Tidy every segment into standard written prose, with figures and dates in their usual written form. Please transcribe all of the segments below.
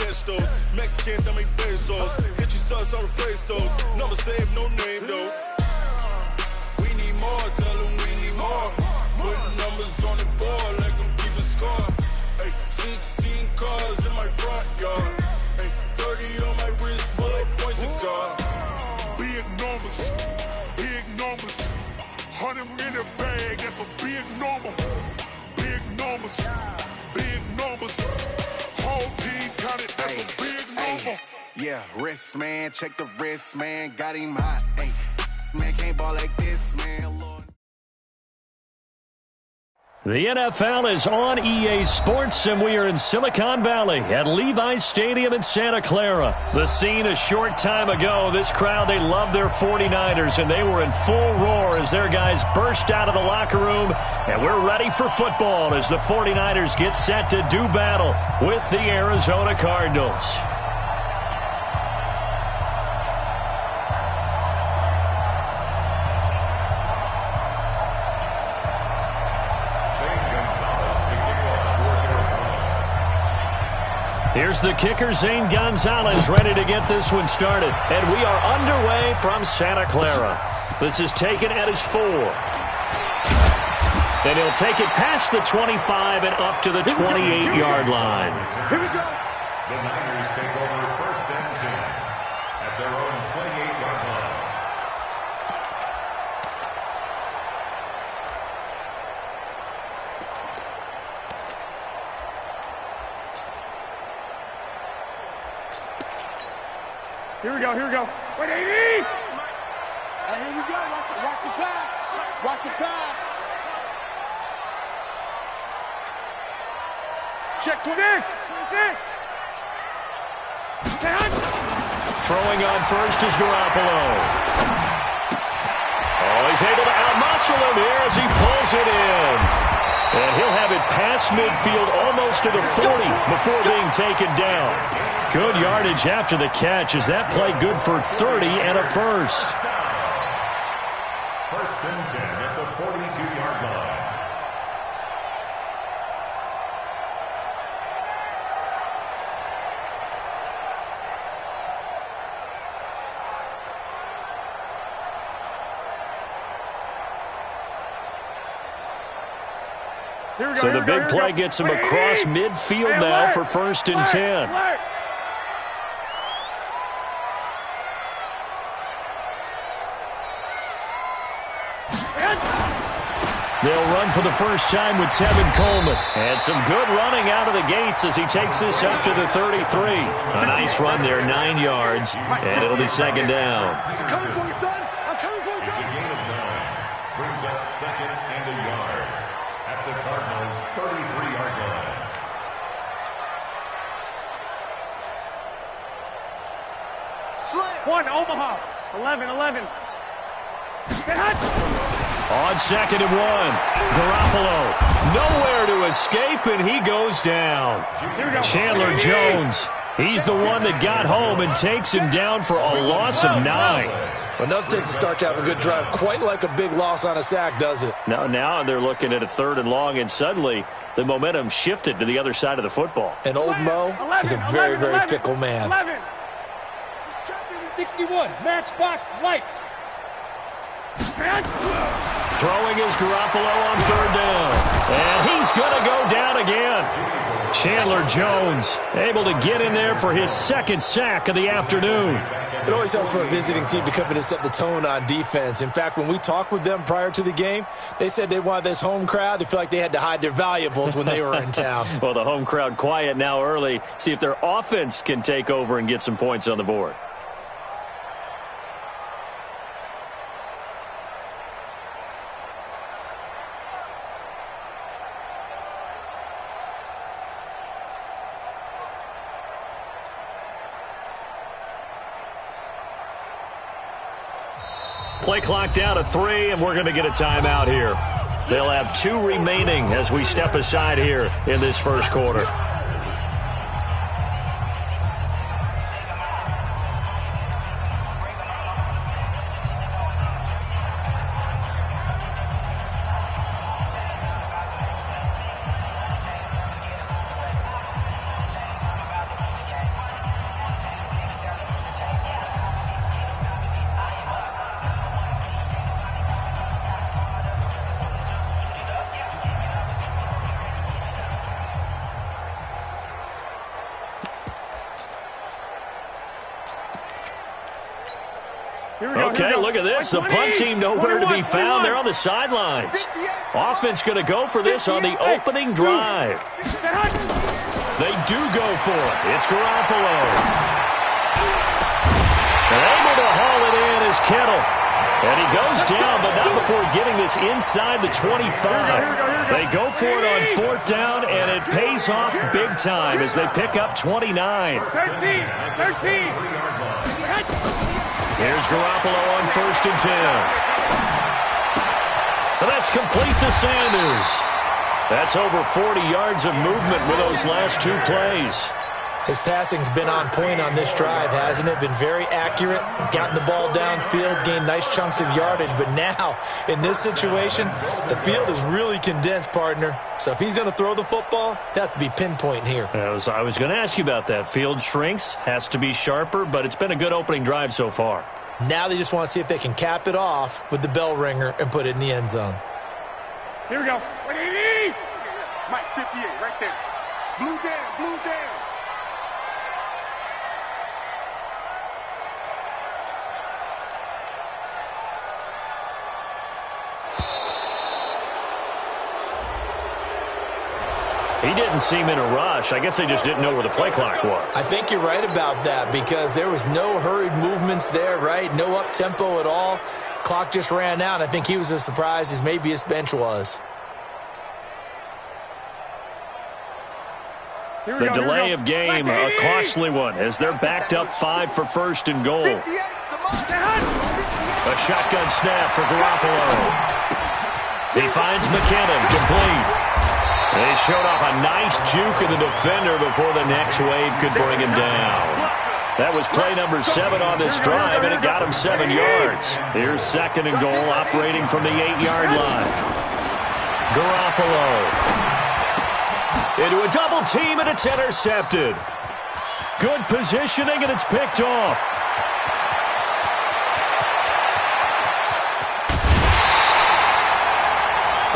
cash those. Mexican, that make pesos. Get your sauce, I replace those. Number save, no name though. We need more, tell them we need more. Putting numbers on the board, like them keep a score. Ay, 16 cars in my front yard. Ay, 30 on my wrist, bullet points of God. Big numbers, big numbers. 100-minute bag, that's a big number. Big numbers, big numbers. Whole team counted, that's a big number. Yeah, wrist man, check the wrist man, got him hot. Ay, man can't ball like this, man. Lord. The NFL is on EA Sports, and we are in Silicon Valley at Levi's Stadium in Santa Clara. The scene a short time ago, this crowd, they love their 49ers, and they were in full roar as their guys burst out of the locker room, and we're ready for football as the 49ers get set to do battle with the Arizona Cardinals. Here's the kicker, Zane Gonzalez, ready to get this one started. And we are underway from Santa Clara. This is taken at his 4. And he'll take it past the 25 and up to the 28-yard line. Here we go. The Niners take over first and 10 at their own 28-yard line. Here we go, here we go. Wait, AD! Here we go. Watch the pass. Watch the pass. Check 26. Throwing on first is Garoppolo. Oh, he's able to outmuscle him here as he pulls it in. And he'll have it past midfield almost to the 40 before being taken down. Good yardage after the catch. Is that play good for 30 and a first? First and 10 at the 42-yard line. So the big play gets him across midfield now for first and 10. They'll run for the first time with Tevin Coleman. And some good running out of the gates as he takes this up to the 33. A nice run there, 9 yards, and it'll be second down. I'm coming for you, son. I'm coming for you, It's a son. gain of 9. Brings up second and a yard at the Cardinals' 33-yard line. Slam. 1, Omaha. 11. On second and 1, Garoppolo nowhere to escape, and he goes down. Chandler Jones, he's the one that got home and takes him down for a loss of 9. Enough takes a start to have a good drive, quite like a big loss on a sack, does it? Now they're looking at a 3rd and long, and suddenly the momentum shifted to the other side of the football. And old Mo is a very, very fickle man. 61, matchbox lights. Throwing is Garoppolo on 3rd down. And he's going to go down again. Chandler Jones able to get in there for his 2nd sack of the afternoon. It always helps for a visiting team to come in and set the tone on defense. In fact, when we talked with them prior to the game, they said they wanted this home crowd to feel like they had to hide their valuables when they were in town. Well, the home crowd quiet now early. See if their offense can take over and get some points on the board. Play clock down to 3, and we're going to get a timeout here. They'll have 2 remaining as we step aside here in this first quarter. Okay, look at this. The punt team nowhere to be found. They're on the sidelines. Offense going to go for this on the opening drive. They do go for it. It's Garoppolo. They're able to haul it in as Kittle. And he goes down, but not before getting this inside the 25. They go for it on 4th down, and it pays off big time as they pick up 29. 13. Here's Garoppolo on 1st and 10. And that's complete to Sanders. That's over 40 yards of movement with those last 2 plays. His passing's been on point on this drive, hasn't it? Been very accurate, gotten the ball downfield, gained nice chunks of yardage. But now, in this situation, the field is really condensed, partner. So if he's going to throw the football, it has to be pinpoint here. I was going to ask you about that. Field shrinks, has to be sharper, but it's been a good opening drive so far. Now they just want to see if they can cap it off with the bell ringer and put it in the end zone. Here we go. Mike, 58, right there. Blue down. He didn't seem in a rush. I guess they just didn't know where the play clock was. I think you're right about that because there was no hurried movements there, right? No up-tempo at all. Clock just ran out. I think he was as surprised as maybe his bench was. The delay of game, a costly one, as they're backed up 5 for 1st and goal. A shotgun snap for Garoppolo. He finds McKinnon, complete. They showed off a nice juke of the defender before the next wave could bring him down. That was play number 7 on this drive, and it got him 7 yards. Here's 2nd and goal, operating from the 8-yard line. Garoppolo. Into a double team, and it's intercepted. Good positioning, and it's picked off.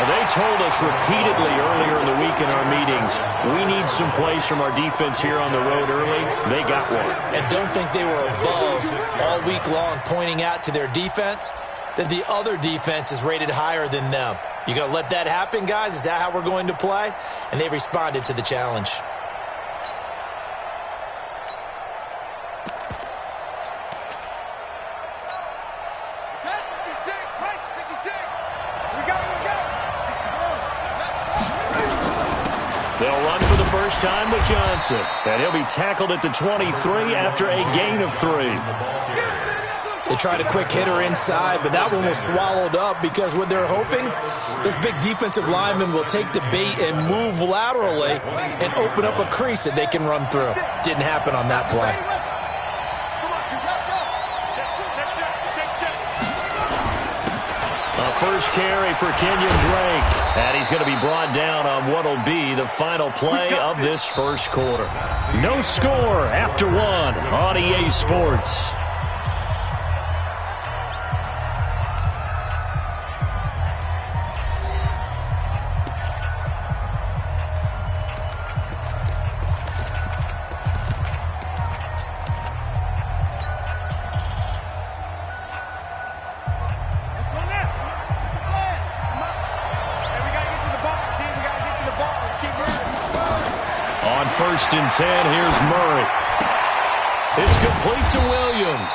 They told us repeatedly earlier in the week in our meetings, we need some plays from our defense here on the road early. They got one. And don't think they were above all week long pointing out to their defense that the other defense is rated higher than them. You going to let that happen, guys? Is that how we're going to play? And they responded to the challenge. They'll run for the first time with Johnson. And he'll be tackled at the 23 after a gain of 3. They tried a quick hitter inside, but that one was swallowed up because what they're hoping, this big defensive lineman will take the bait and move laterally and open up a crease that they can run through. Didn't happen on that play. First carry for Kenyon Drake. And he's going to be brought down on what will be the final play of this first quarter. No score after 1 on EA Sports. On 1st and 10, here's Murray. It's complete to Williams.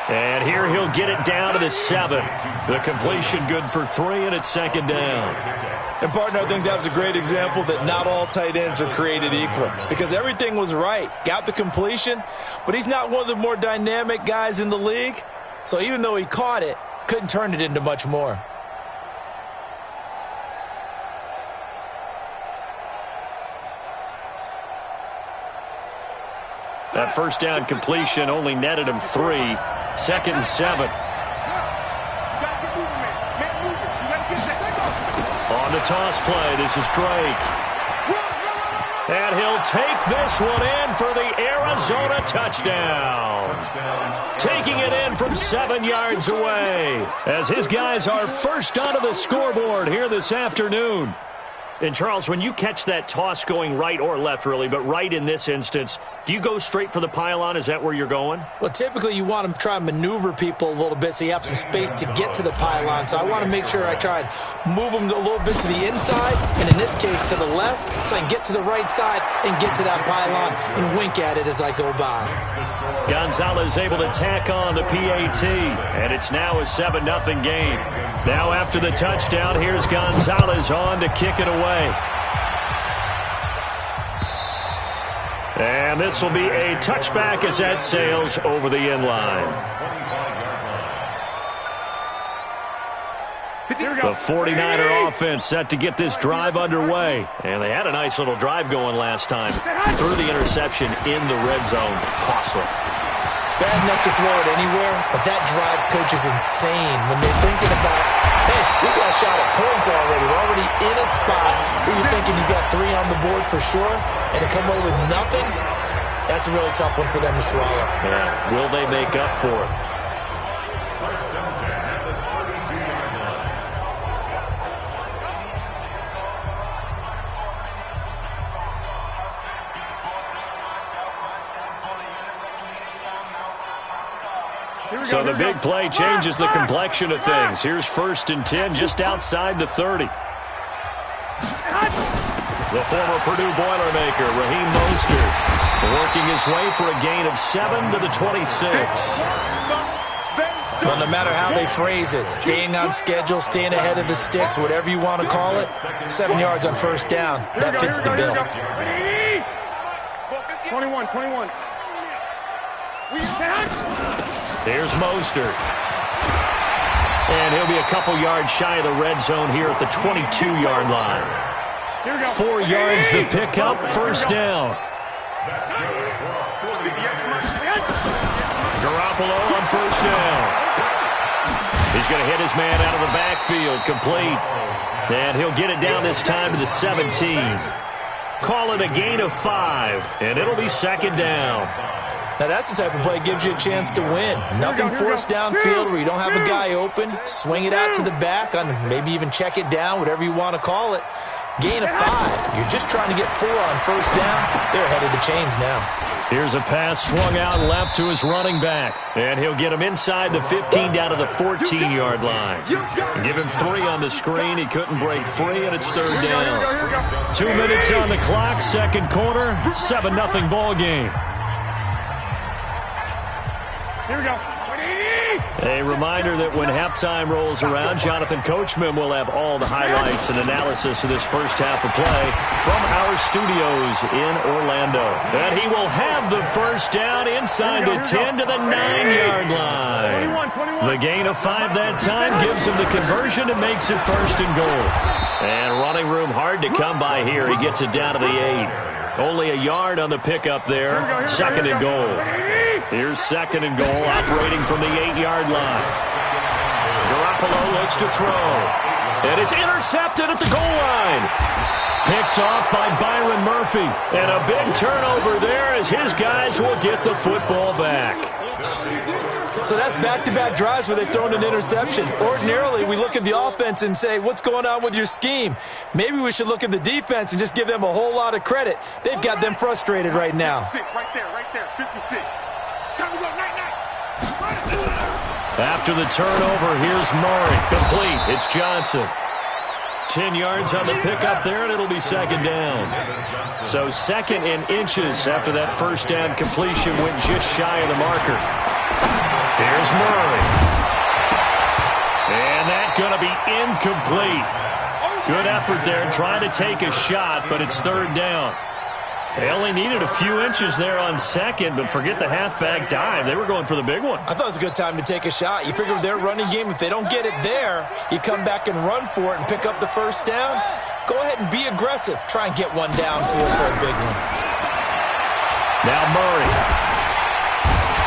And here he'll get it down to the 7. The completion good for 3, and it's 2nd down. And, partner, I think that was a great example that not all tight ends are created equal because everything was right. Got the completion, but he's not one of the more dynamic guys in the league. So even though he caught it, couldn't turn it into much more. That first down completion only netted him 3. 2nd and 7. On the toss play, this is Drake. And he'll take this one in for the Arizona touchdown. Taking it in from 7 yards away as his guys are first onto the scoreboard here this afternoon. And, Charles, when you catch that toss going right or left, really, but right in this instance, do you go straight for the pylon? Is that where you're going? Well, typically you want to try and maneuver people a little bit so you have some space to get to the pylon. So I want to make sure I try and move them a little bit to the inside, and in this case to the left, so I can get to the right side and get to that pylon and wink at it as I go by. Gonzalez able to tack on the PAT, and it's now a 7-0 game. Now after the touchdown, here's Gonzalez on to kick it away. And this will be a touchback as that sails over the end line. The 49er offense set to get this drive underway. And they had a nice little drive going last time. Threw the interception in the red zone. Costly. Bad enough to throw it anywhere, but that drives coaches insane when they're thinking about, hey, we got a shot at points already. We're already in a spot where you're thinking you got 3 on the board for sure, and to come away with nothing, that's a really tough one for them to swallow. Yeah. Will they make up for it? So the big play changes the complexion of things. Here's 1st and 10 just outside the 30. The former Purdue Boilermaker, Raheem Mostert, working his way for a gain of 7 to the 26. Well, no matter how they phrase it, staying on schedule, staying ahead of the sticks, whatever you want to call it, 7 yards on 1st down, that fits the bill. 21. Here's Mostert. And he'll be a couple yards shy of the red zone here at the 22-yard line. 4 yards the pickup, 1st down. Garoppolo on 1st down. He's going to hit his man out of the backfield, complete. And he'll get it down this time to the 17. Call it a gain of 5, and it'll be 2nd down. Now, that's the type of play that gives you a chance to win. Nothing forced downfield where you don't have a guy open. Swing it out to the back, on maybe even check it down, whatever you want to call it. Gain of 5. You're just trying to get 4 on 1st down. They're ahead of the chains now. Here's a pass swung out left to his running back. And he'll get him inside the 15 down to the 14-yard line. Give him 3 on the screen. He couldn't break free, and it's 3rd down. 2 minutes on the clock, 2nd quarter, 7-0 ball game. Here we go. A reminder that when halftime rolls around, Jonathan Coachman will have all the highlights and analysis of this first half of play from our studios in Orlando. And he will have the 1st down inside the 10 to the 9-yard line. The gain of 5 that time gives him the conversion and makes it 1st and goal. And running room hard to come by here. He gets it down to the 8. Only a yard on the pickup there. 2nd and goal. Here's 2nd and goal, operating from the 8-yard line. Garoppolo looks to throw. And it's intercepted at the goal line. Picked off by Byron Murphy. And a big turnover there as his guys will get the football back. So that's back-to-back drives where they've thrown an interception. Ordinarily, we look at the offense and say, what's going on with your scheme? Maybe we should look at the defense and just give them a whole lot of credit. They've got them frustrated right now. 56, right there, 56. Time to go, night. After the turnover, here's Murray. Complete. It's Johnson. 10 yards on the pickup there, and it'll be 2nd down. So 2nd and inches after that 1st down completion went just shy of the marker. Here's Murray. And that's going to be incomplete. Good effort there trying to take a shot, but it's 3rd down. They only needed a few inches there on 2nd, but forget the halfback dive. They were going for the big one. I thought it was a good time to take a shot. You figure with their running game, if they don't get it there, you come back and run for it and pick up the 1st down. Go ahead and be aggressive. Try and get one downfield for a big one. Now Murray.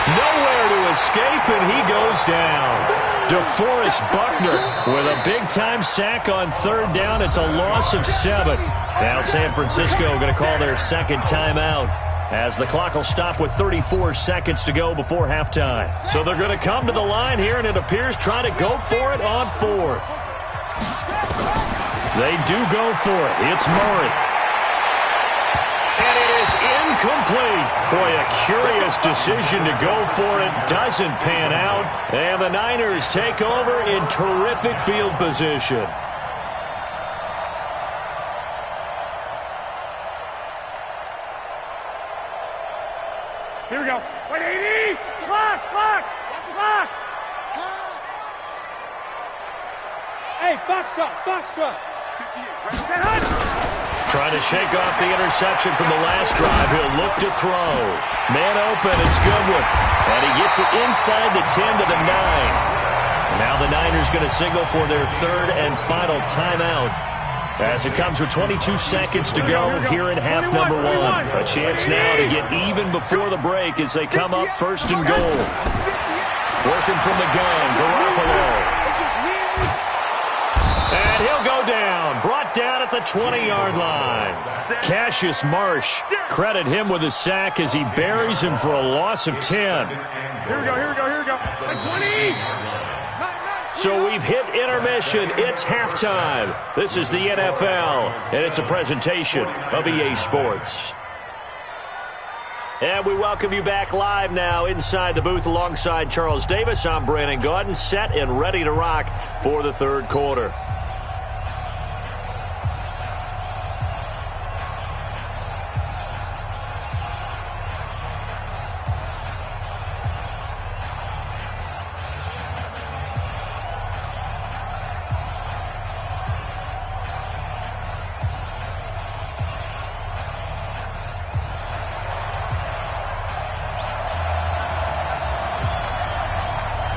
Nowhere to escape, and he goes down. DeForest Buckner with a big-time sack on 3rd down. It's a loss of 7. Now San Francisco going to call their 2nd timeout as the clock will stop with 34 seconds to go before halftime. So they're going to come to the line here, and it appears try to go for it on 4th. They do go for it. It's Murray. And it is incomplete. Boy, a curious decision to go for it. Doesn't pan out. And the Niners take over in terrific field position. Here we go. Wait, 80! Clock! Hey, box truck! Trying to shake off the interception from the last drive. He'll look to throw. Man open, it's Goodwin. And he gets it inside the 10 to the 9. Now the Niners going to signal for their third and final timeout, as it comes with 22 seconds to go here in half number 1. A chance now to get even before the break as they come up first and goal. Working from the gun, Garoppolo. And he'll go down. Brought down at the 20-yard line. Cassius Marsh, credit him with a sack as he buries him for a loss of 10. Here we go. 20! So we've hit intermission. It's halftime. This is the NFL, and it's a presentation of EA Sports. And we welcome you back live now inside the booth alongside Charles Davis. I'm Brandon Gaudin, set and ready to rock for the third quarter.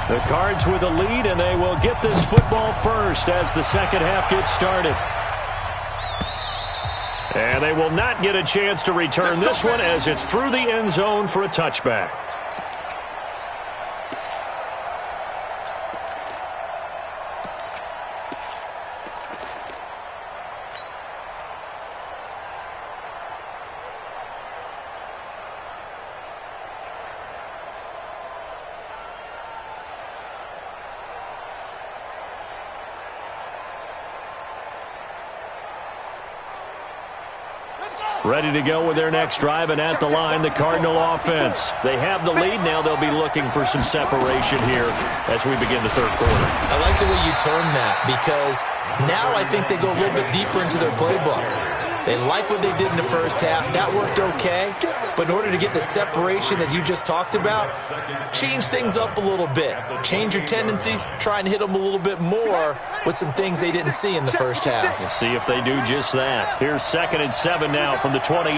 The Cards with a lead, and they will get this football first as the second half gets started. And they will not get a chance to return this one as it's through the end zone for a touchback. Ready to go with their next drive, and at the line, the Cardinal offense. They have the lead. Now they'll be looking for some separation here as we begin the third quarter. I like the way you turn that, because now I think they go a little bit deeper into their playbook. They like what they did in the first half. That worked okay. But in order to get the separation that you just talked about, change things up a little bit. Change your tendencies. Try and hit them a little bit more with some things they didn't see in the first half. We'll see if they do just that. Here's 2nd and 7 now from the 28.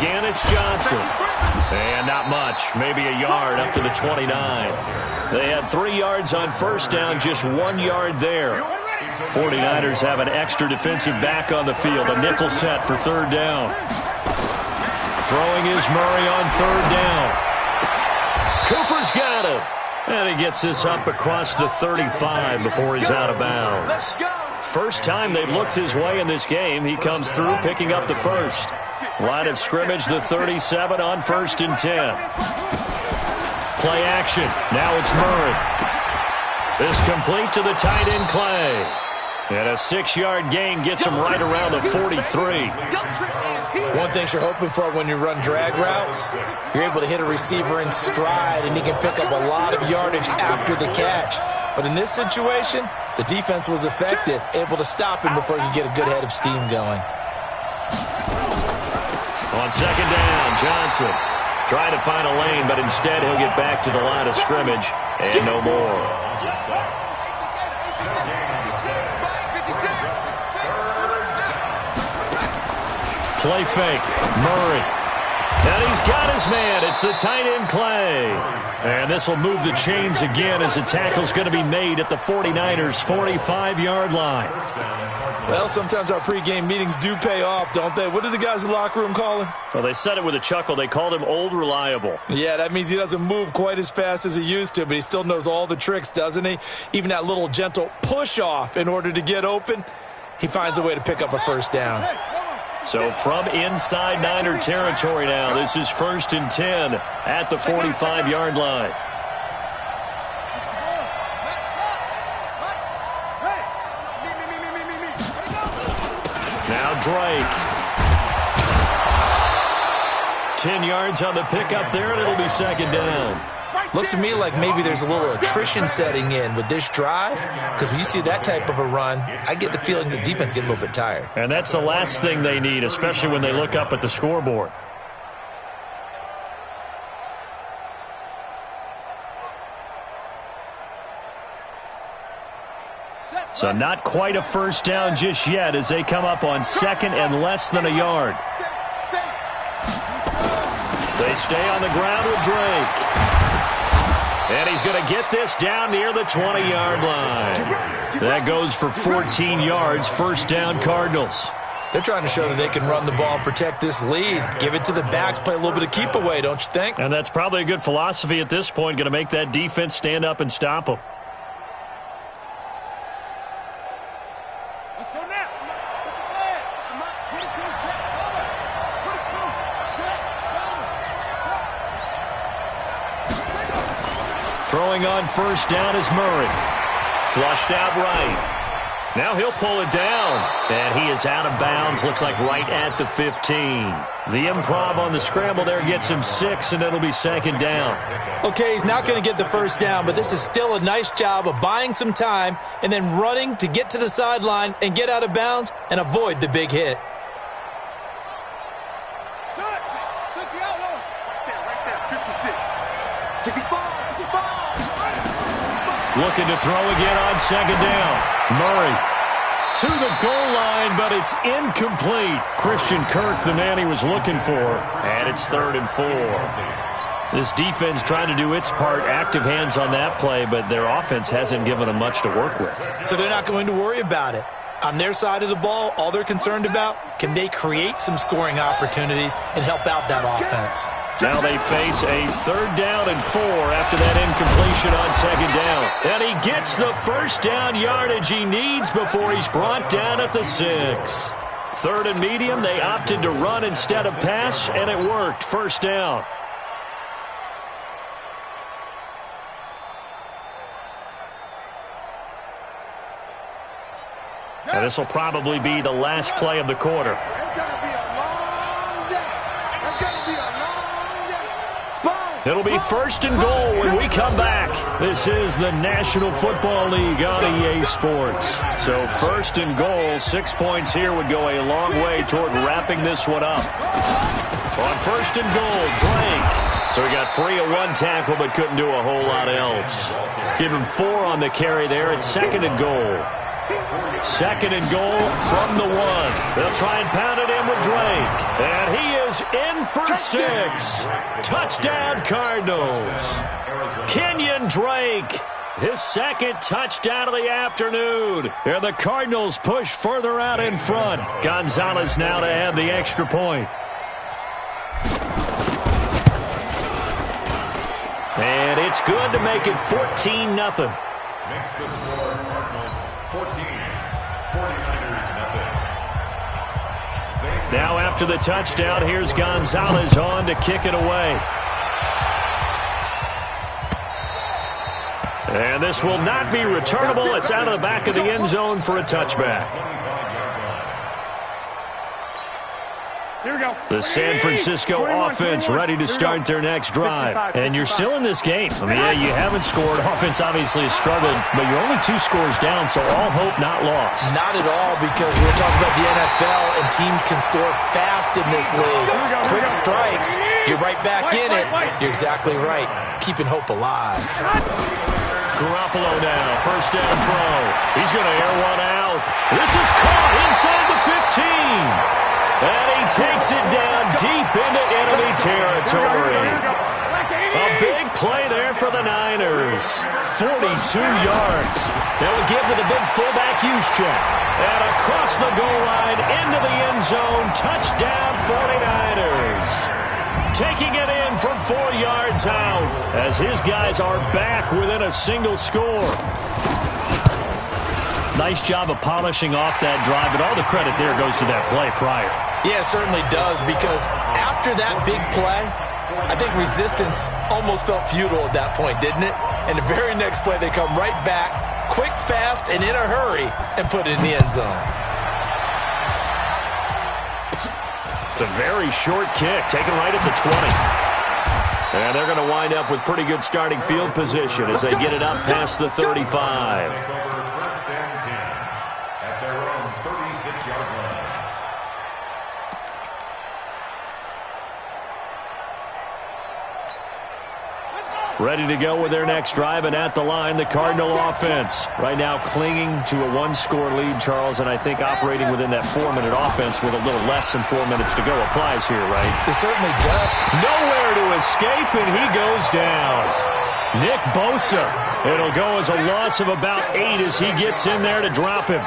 Again, it's Johnson. And not much. Maybe a yard up to the 29. They had 3 yards on first down, just 1 yard there. 49ers have an extra defensive back on the field. A nickel set for third down. Throwing is Murray on third down. Cooper's got him. And he gets this up across the 35 before he's out of bounds. First time they've looked his way in this game. He comes through picking up the first. Line of scrimmage, the 37 on 1st and 10. Play action. Now it's Murray. This complete to the tight end Clay. And a 6-yard gain gets him right around the 43. One thing you're hoping for when you run drag routes, you're able to hit a receiver in stride, and he can pick up a lot of yardage after the catch. But in this situation, the defense was effective, able to stop him before he could get a good head of steam going. On 2nd down, Johnson trying to find a lane, but instead he'll get back to the line of scrimmage and no more. Play fake. Murray. And he's got his man. It's the tight end Clay. And this will move the chains again as the tackle's going to be made at the 49ers' 45-yard line. Well, sometimes our pregame meetings do pay off, don't they? What do the guys in the locker room call him? Well, they said it with a chuckle. They called him Old Reliable. Yeah, that means he doesn't move quite as fast as he used to, but he still knows all the tricks, doesn't he? Even that little gentle push-off in order to get open, he finds a way to pick up a first down. So from inside Niner territory now, this is 1st and 10 at the 45-yard line. Drake. 10 yards on the pickup there, and it'll be second down. Looks to me like maybe there's a little attrition setting in with this drive, because when you see that type of a run, I get the feeling the defense getting a little bit tired. And that's the last thing they need, especially when they look up at the scoreboard. So not quite a first down just yet as they come up on second and less than a yard. They stay on the ground with Drake. And he's going to get this down near the 20-yard line. That goes for 14 yards, first down Cardinals. They're trying to show that they can run the ball and protect this lead. Give it to the backs, play a little bit of keep away, don't you think? And that's probably a good philosophy at this point, going to make that defense stand up and stop them. Let's go now. Put the flag. Put it to Jack Bowman. Put it to Jack Bowman. Throwing on first down is Murray. Flushed out right. Now he'll pull it down. And he is out of bounds. Looks like right at the 15. The improv on the scramble there gets him 6, and it'll be second down. Okay, he's not going to get the first down, but this is still a nice job of buying some time and then running to get to the sideline and get out of bounds and avoid the big hit. Looking to throw again on second down. Murray to the goal line, but it's incomplete. Christian Kirk, the man he was looking for, and it's 3rd and 4. This defense trying to do its part, active hands on that play, but their offense hasn't given them much to work with. So they're not going to worry about it. On their side of the ball, all they're concerned about, can they create some scoring opportunities and help out that offense? Now they face a 3rd down and 4 after that incompletion on second down. And he gets the first down yardage he needs before he's brought down at the 6. 3rd and medium, they opted to run instead of pass, and it worked. First down. And this will probably be the last play of the quarter. It's going to be a long day. It's going to be a long day. It'll be 1st and goal when we come back. This is the National Football League on EA Sports. So 1st and goal, 6 points here would go a long way toward wrapping this one up. On 1st and goal, Drake. So he got free of one tackle but couldn't do a whole lot else. Give him 4 on the carry there at 2nd and goal. 2nd and goal from the 1. They'll try and pound it in with Drake. And he is in for 6. Touchdown, Cardinals. Kenyon Drake, his 2nd touchdown of the afternoon. And the Cardinals push further out in front. Gonzalez now to add the extra point. And it's good to make it 14-0. Makes the score Cardinals 14, 49ers nothing. Now after the touchdown, here's Gonzalez on to kick it away. And this will not be returnable. It's out of the back of the end zone for a touchback. Here we go. The San Francisco offense ready to start their next drive. And you're still in this game. I mean, yeah, you haven't scored. Offense obviously has struggled, but you're only 2 scores down, so all hope not lost. Not at all, because we're talking about the NFL, and teams can score fast in this league. Quick strikes, you're right back in it. You're exactly right. Keeping hope alive. Garoppolo now, first down throw. He's going to air one out. This is caught inside the 15. And he takes it down deep into enemy territory. A big play there for the Niners. 42 yards. That will give to the big fullback Juszczyk. And across the goal line into the end zone. Touchdown 49ers. Taking it in from 4 yards out as his guys are back within a single score. Nice job of polishing off that drive, but all the credit there goes to that play prior. Yeah, it certainly does, because after that big play, I think resistance almost felt futile at that point, didn't it? And the very next play, they come right back, quick, fast, and in a hurry, and put it in the end zone. It's a very short kick, taken right at the 20. And they're going to wind up with pretty good starting field position as they get it up past the 35. First and 10 at their own 36-yard line. Ready to go with their next drive, and at the line, the Cardinal offense. Right now clinging to a one-score lead, Charles, and I think operating within that 4-minute offense with a little less than 4 minutes to go applies here, right? It certainly does. Nowhere to escape, and he goes down. Nick Bosa. It'll go as a loss of about 8 as he gets in there to drop him.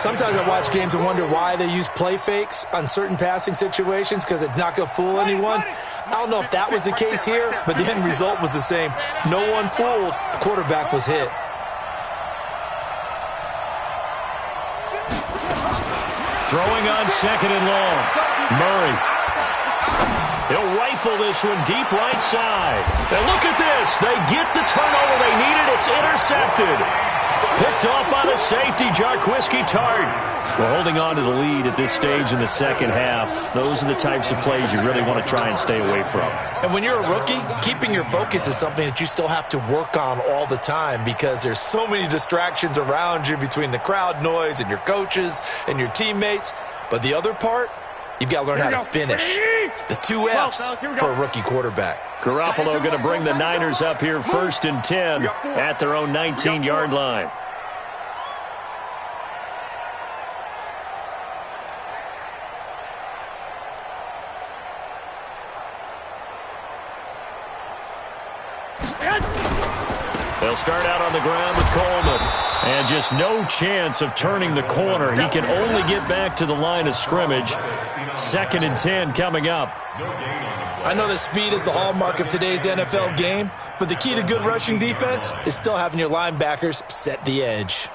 Sometimes I watch games and wonder why they use play fakes on certain passing situations because it's not going to fool anyone. I don't know if that was the case here, but the end result was the same. No one fooled. The quarterback was hit. Throwing on second and long. Murray. He'll rifle this one deep right side. And look at this. They get the turnover they needed. It's intercepted. Picked off by the safety, Jarquiski Tart. We're holding on to the lead at this stage in the second half. Those are the types of plays you really want to try and stay away from. And when you're a rookie, keeping your focus is something that you still have to work on all the time because there's so many distractions around you between the crowd noise and your coaches and your teammates. But the other part, you've got to learn how to finish. It's the 2 F's for a rookie quarterback. Garoppolo going to bring the Niners up here 1st and 10 at their own 19-yard line. They'll start out on the ground with Coleman. And just no chance of turning the corner. He can only get back to the line of scrimmage. 2nd and 10 coming up. I know that speed is the hallmark of today's NFL game, but the key to good rushing defense is still having your linebackers set the edge.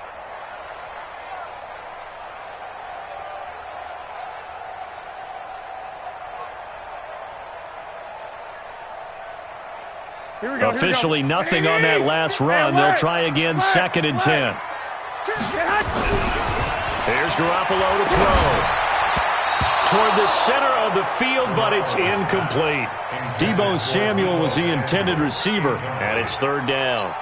Officially nothing on that last run. They'll try again 2nd and 10. Here's Garoppolo to throw. Toward the center of the field, but it's incomplete. Deebo Samuel was the intended receiver, and it's 3rd down.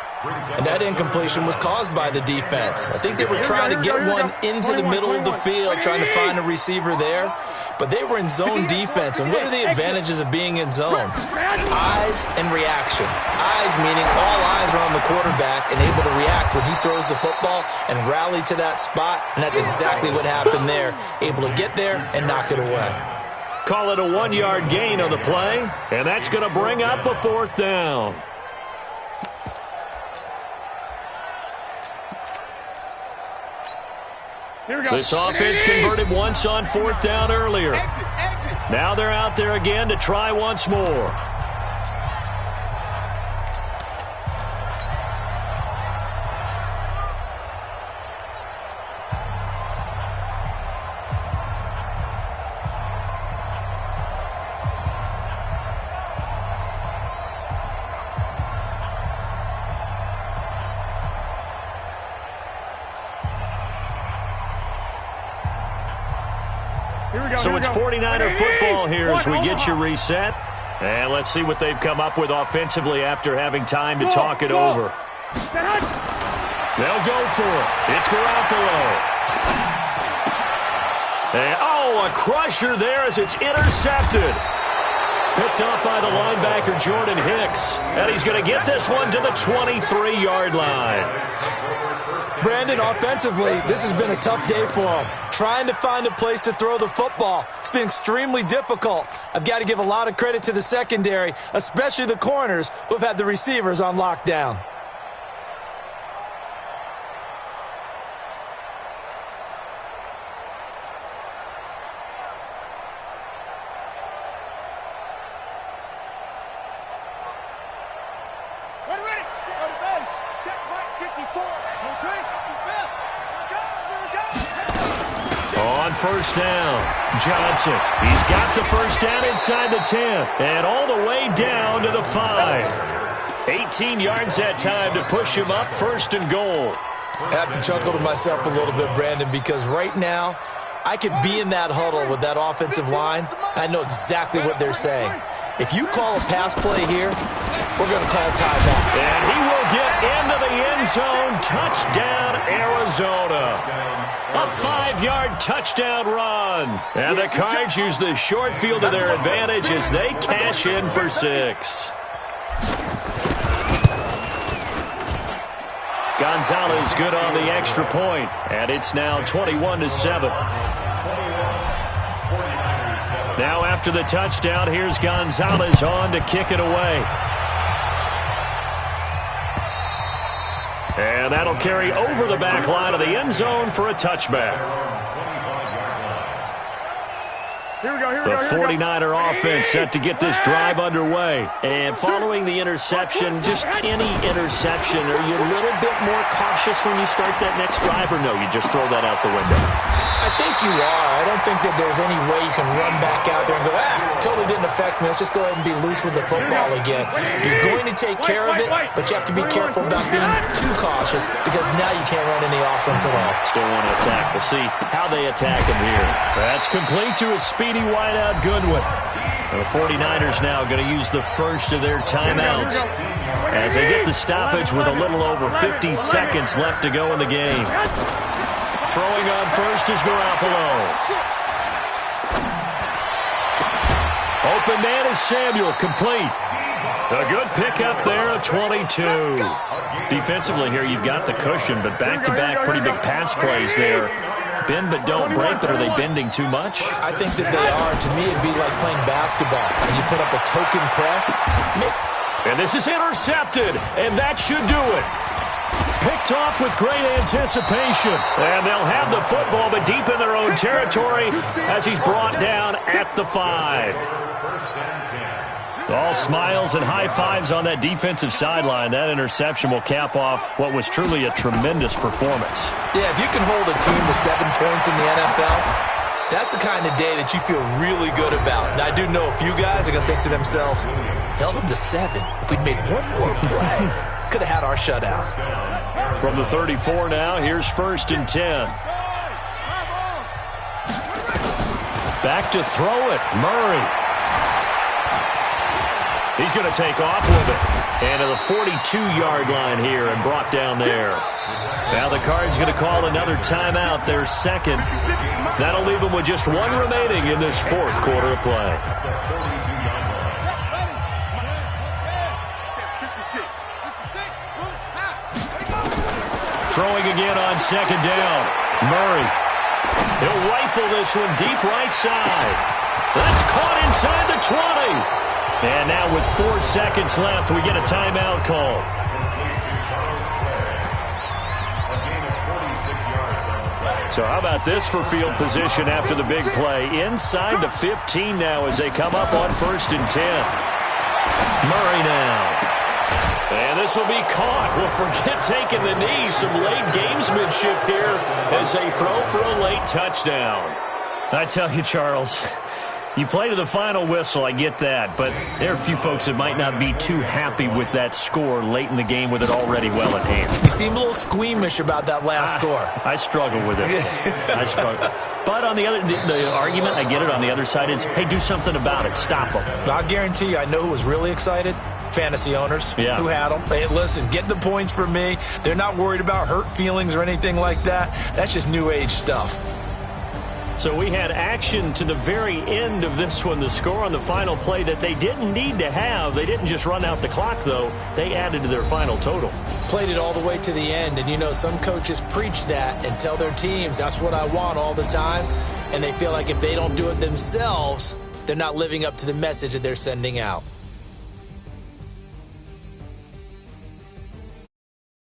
And that incompletion was caused by the defense. I think they were trying to get one into the middle of the field, trying to find a receiver there. But they were in zone defense. And what are the advantages of being in zone? Eyes and reaction. Eyes meaning all eyes are on the quarterback and able to react when he throws the football and rally to that spot. And that's exactly what happened there. Able to get there and knock it away. Call it a 1-yard gain on the play. And that's going to bring up a 4th down. This offense converted once on 4th down earlier. Now they're out there again to try once more. So it's 49er football here as we get you reset. And let's see what they've come up with offensively after having time to talk it over. They'll go for it. It's Garoppolo. And, a crusher there as it's intercepted. Picked off by the linebacker, Jordan Hicks. And he's going to get this one to the 23-yard line. Brandon, offensively, this has been a tough day for him. Trying to find a place to throw the football. It's been extremely difficult. I've got to give a lot of credit to the secondary, especially the corners who have had the receivers on lockdown. First down, Johnson. He's got the first down inside the 10 and all the way down to the 5. 18 yards that time to push him up 1st and goal. I have to chuckle to myself a little bit, Brandon, because right now I could be in that huddle with that offensive line. I know exactly what they're saying. If you call a pass play here, we're going to call timeout. And he will get into the end zone. Touchdown, Arizona. A 5-yard touchdown run. And the Cards use the short field to their advantage as they cash in for 6. Gonzalez good on the extra point, and it's now 21-7. Now after the touchdown, here's Gonzalez on to kick it away. And that'll carry over the back line of the end zone for a touchback. The 49er offense set to get this drive underway. And following the interception, just any interception, are you a little bit more cautious when you start that next drive, or no, you just throw that out the window? I think you are. I don't think that there's any way you can run back out there and go, totally didn't affect me. Let's just go ahead and be loose with the football again. You're going to take care of it, but you have to be careful about being too cautious because now you can't run any offense at all. Still want to attack. We'll see how they attack him here. That's complete to a speedy wideout Goodwin. The 49ers now going to use the first of their timeouts as they get the stoppage with a little over 50 seconds left to go in the game. Throwing on first is Garoppolo. Open man is Samuel, complete. A good pickup there, a 22. Defensively here, you've got the cushion, but back-to-back pretty big pass plays there. Bend but don't break, but are they bending too much? I think that they are. To me, it'd be like playing basketball, and you put up a token press. And this is intercepted, and that should do it. Picked off with great anticipation. And they'll have the football, but deep in their own territory as he's brought down at the 5. All smiles and high fives on that defensive sideline. That interception will cap off what was truly a tremendous performance. Yeah, if you can hold a team to 7 points in the NFL, that's the kind of day that you feel really good about. And I do know a few guys are going to think to themselves, held them to 7. If we'd made one more play, could have had our shutout. From the 34 now, here's 1st and 10. Back to throw it, Murray. He's going to take off with it. And to the 42-yard line here and brought down there. Now the Cards going to call another timeout, their second. That'll leave them with just 1 remaining in this 4th quarter of play. Throwing again on 2nd down. Murray. He'll rifle this one deep right side. That's caught inside the 20. And now with 4 seconds left, we get a timeout call. So how about this for field position after the big play? Inside the 15 now as they come up on 1st and 10. Murray now. And this will be caught. Well, forget taking the knee. Some late gamesmanship here as they throw for a late touchdown. I tell you, Charles, you play to the final whistle, I get that, but there are a few folks that might not be too happy with that score late in the game with it already well at hand. You seem a little squeamish about that last score. I struggle with it. I struggle. But on the argument, I get it, on the other side is, hey, do something about it. Stop them. I'll guarantee you, I know who was really excited. Fantasy owners who had them. Hey, listen, get the points for me. They're not worried about hurt feelings or anything like that. That's just new age stuff. So we had action to the very end of this one. The score on the final play that they didn't need to have. They didn't just run out the clock, though. They added to their final total. Played it all the way to the end. And, you know, some coaches preach that and tell their teams, that's what I want all the time. And they feel like if they don't do it themselves, they're not living up to the message that they're sending out.